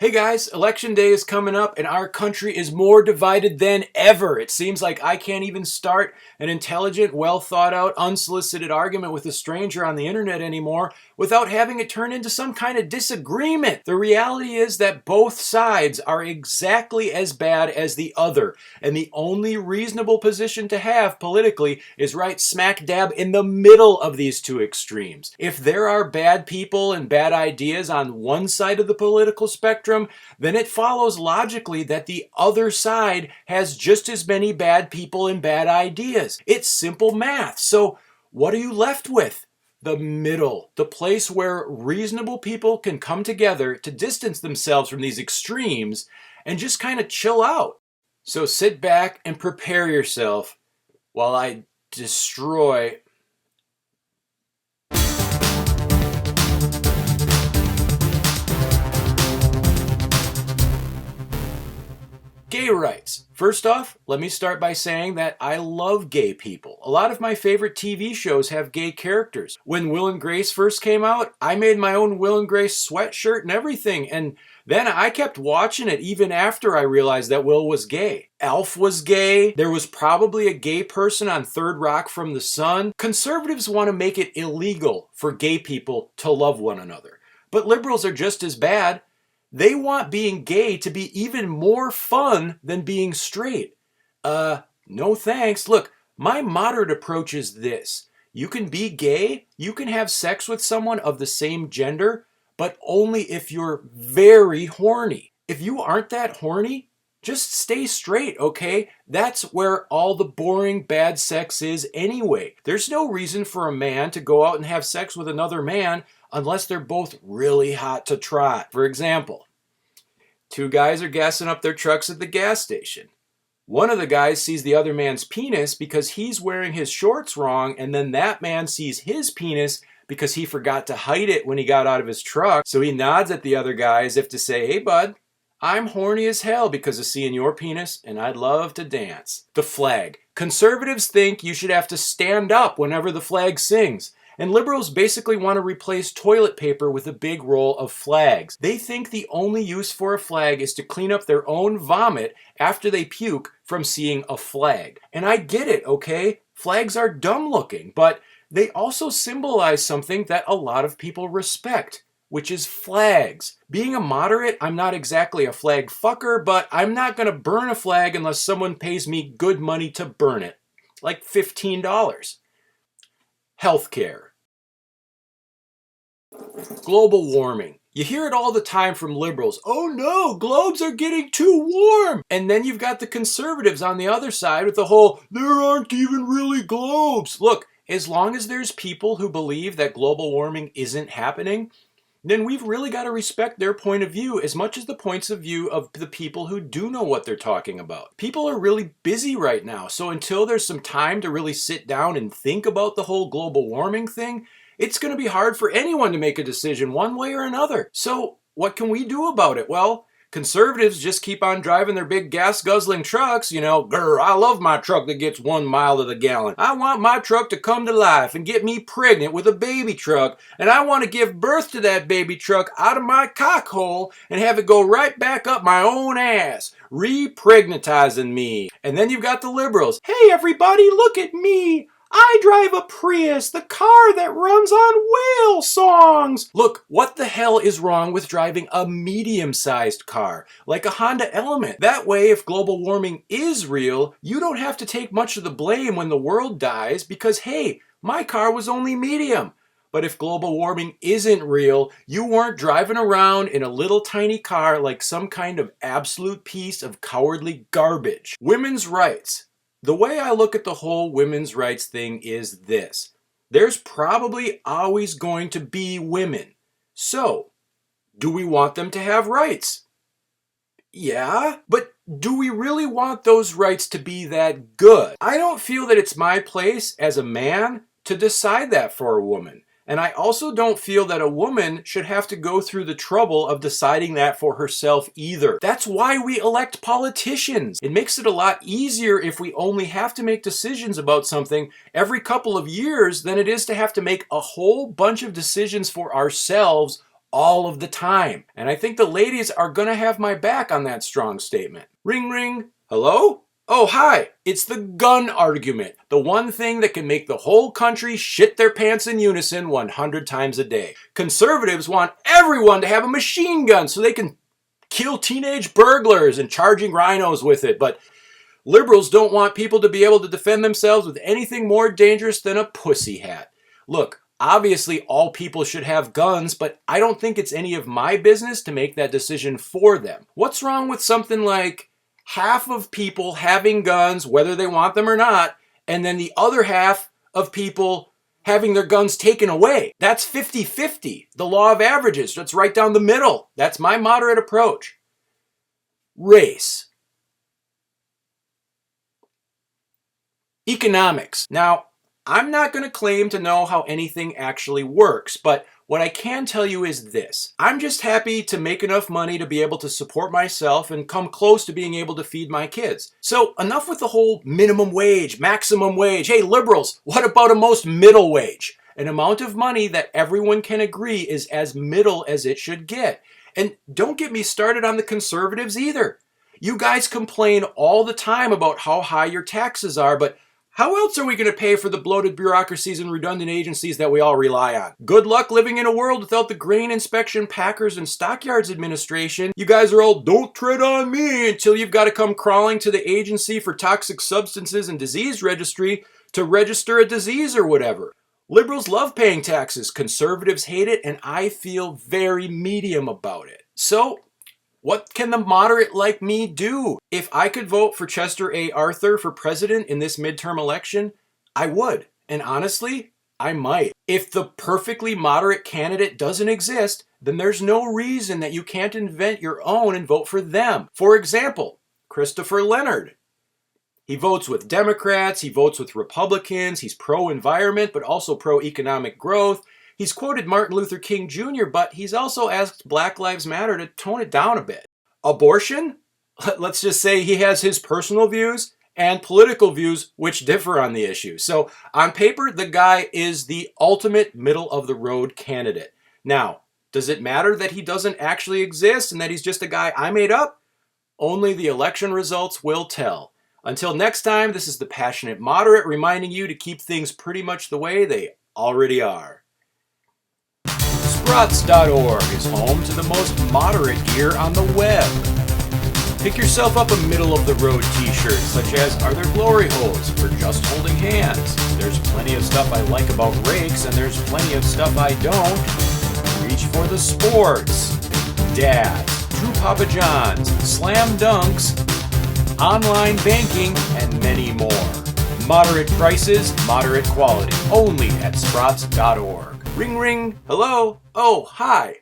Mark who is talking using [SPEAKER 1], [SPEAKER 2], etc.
[SPEAKER 1] Hey guys, election day is coming up and our country is more divided than ever. It seems like I can't even start an intelligent, well thought out, unsolicited argument with a stranger on the internet anymore without having it turn into some kind of disagreement. The reality is that both sides are exactly as bad as the other, and the only reasonable position to have politically is right smack dab in the middle of these two extremes. If there are bad people and bad ideas on one side of the political spectrum, then it follows logically that the other side has just as many bad people and bad ideas. It's simple math. So what are you left with? The middle, the place where reasonable people can come together to distance themselves from these extremes and just kind of chill out. So sit back and prepare yourself while I destroy gay rights. First off, let me start by saying that I love gay people. A lot of my favorite TV shows have gay characters. When Will and Grace first came out, I made my own Will and Grace sweatshirt and everything, and then I kept watching it even after I realized that Will was gay. Alf was gay. There was probably a gay person on Third Rock from the Sun. Conservatives want to make it illegal for gay people to love one another. But liberals are just as bad. They want being gay to be even more fun than being straight. No thanks. Look, my moderate approach is this. You can be gay, you can have sex with someone of the same gender, but only if you're very horny. If you aren't that horny, just stay straight, okay? That's where all the boring bad sex is anyway. There's no reason for a man to go out and have sex with another man unless they're both really hot to trot. For example, two guys are gassing up their trucks at the gas station. One of the guys sees the other man's penis because he's wearing his shorts wrong, and then that man sees his penis because he forgot to hide it when he got out of his truck. So he nods at the other guy as if to say, "Hey bud, I'm horny as hell because of seeing your penis, and I'd love to dance." The flag. Conservatives think you should have to stand up whenever the flag sings. And liberals basically want to replace toilet paper with a big roll of flags. They think the only use for a flag is to clean up their own vomit after they puke from seeing a flag. And I get it, okay? Flags are dumb looking, but they also symbolize something that a lot of people respect, which is flags. Being a moderate, I'm not exactly a flag fucker, but I'm not going to burn a flag unless someone pays me good money to burn it, like $15. Healthcare. Global warming. You hear it all the time from liberals. Oh no, globes are getting too warm. And then you've got the conservatives on the other side with the whole, there aren't even really globes. Look, as long as there's people who believe that global warming isn't happening, then we've really got to respect their point of view as much as the points of view of the people who do know what they're talking about. People are really busy right now, so until there's some time to really sit down and think about the whole global warming thing, it's going to be hard for anyone to make a decision one way or another. So what can we do about it? Well, conservatives just keep on driving their big gas-guzzling trucks. Grr, I love my truck that gets 1 mile to the gallon. I want my truck to come to life and get me pregnant with a baby truck, and I want to give birth to that baby truck out of my cock hole and have it go right back up my own ass, re-pregnantizing me. And then you've got the liberals. Hey everybody, look at me. I drive a Prius, the car that runs on whale songs. Look, what the hell is wrong with driving a medium-sized car, like a Honda Element? That way, if global warming is real, you don't have to take much of the blame when the world dies because, hey, my car was only medium. But if global warming isn't real, you weren't driving around in a little tiny car like some kind of absolute piece of cowardly garbage. Women's rights. The way I look at the whole women's rights thing is this. There's probably always going to be women. So, do we want them to have rights? Yeah, but do we really want those rights to be that good? I don't feel that it's my place as a man to decide that for a woman. And I also don't feel that a woman should have to go through the trouble of deciding that for herself either. That's why we elect politicians. It makes it a lot easier if we only have to make decisions about something every couple of years than it is to have to make a whole bunch of decisions for ourselves all of the time. And I think the ladies are gonna have my back on that strong statement. Ring, ring. Hello? Oh, hi. It's the gun argument. The one thing that can make the whole country shit their pants in unison 100 times a day. Conservatives want everyone to have a machine gun so they can kill teenage burglars and charging rhinos with it. But liberals don't want people to be able to defend themselves with anything more dangerous than a pussy hat. Look, obviously all people should have guns, but I don't think it's any of my business to make that decision for them. What's wrong with something like half of people having guns, whether they want them or not, and then the other half of people having their guns taken away? That's 50-50. The law of averages. That's right down the middle. That's my moderate approach. Race. Economics. Now, I'm not going to claim to know how anything actually works, but what I can tell you is this. I'm just happy to make enough money to be able to support myself and come close to being able to feed my kids. So enough with the whole minimum wage, maximum wage. Hey, liberals, what about a most middle wage? An amount of money that everyone can agree is as middle as it should get. And don't get me started on the conservatives either. You guys complain all the time about how high your taxes are, but how else are we going to pay for the bloated bureaucracies and redundant agencies that we all rely on? Good luck living in a world without the Grain Inspection, Packers, and Stockyards Administration. You guys are all, don't tread on me, until you've got to come crawling to the Agency for Toxic Substances and Disease Registry to register a disease or whatever. Liberals love paying taxes, conservatives hate it, and I feel very medium about it. So, what can the moderate like me do? If I could vote for Chester A. Arthur for president in this midterm election, I would. And honestly, I might. If the perfectly moderate candidate doesn't exist, then there's no reason that you can't invent your own and vote for them. For example, Christopher Leonard. He votes with Democrats, he votes with Republicans, he's pro-environment but also pro-economic growth. He's quoted Martin Luther King Jr., but he's also asked Black Lives Matter to tone it down a bit. Abortion? Let's just say he has his personal views and political views which differ on the issue. So on paper, the guy is the ultimate middle-of-the-road candidate. Now, does it matter that he doesn't actually exist and that he's just a guy I made up? Only the election results will tell. Until next time, this is the Passionate Moderate reminding you to keep things pretty much the way they already are. Sprots.org is home to the most moderate gear on the web. Pick yourself up a middle-of-the-road t-shirt, such as Are There Glory Holes for just holding hands? There's plenty of stuff I like about rakes, and there's plenty of stuff I don't. Reach for the sports. Dads, True Papa Johns, Slam Dunks, online banking, and many more. Moderate prices, moderate quality. Only at Sprots.org. Ring, ring. Hello? Oh, hi.